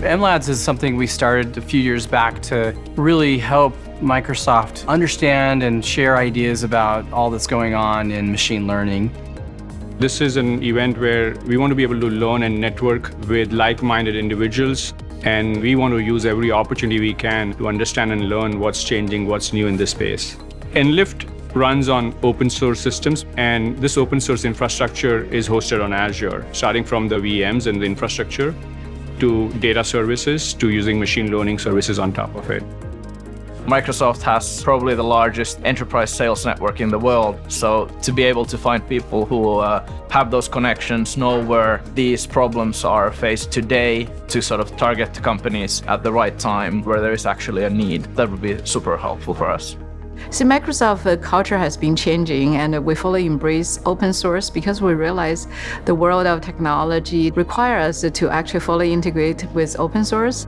MLADS is something we started a few years back to really help Microsoft understand and share ideas about all that's going on in machine learning. This is an event where we want to be able to learn and network with like-minded individuals, and we want to use every opportunity we can to understand and learn what's changing, what's new in this space. Enlift runs on open source systems, and this open source infrastructure is hosted on Azure, starting from the VMs and the infrastructure to data services to using machine learning services on top of it. Microsoft has probably the largest enterprise sales network in the world. So to be able to find people who have those connections, know where these problems are faced today, to sort of target the companies at the right time where there is actually a need, that would be super helpful for us. So Microsoft culture has been changing, and we fully embrace open source because we realize the world of technology requires us to actually fully integrate with open source.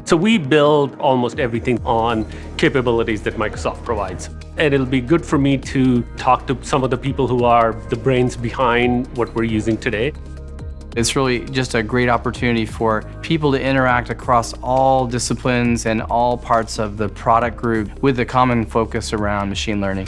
So we build almost everything on capabilities that Microsoft provides. And it'll be good for me to talk to some of the people who are the brains behind what we're using today. It's really just a great opportunity for people to interact across all disciplines and all parts of the product group with a common focus around machine learning.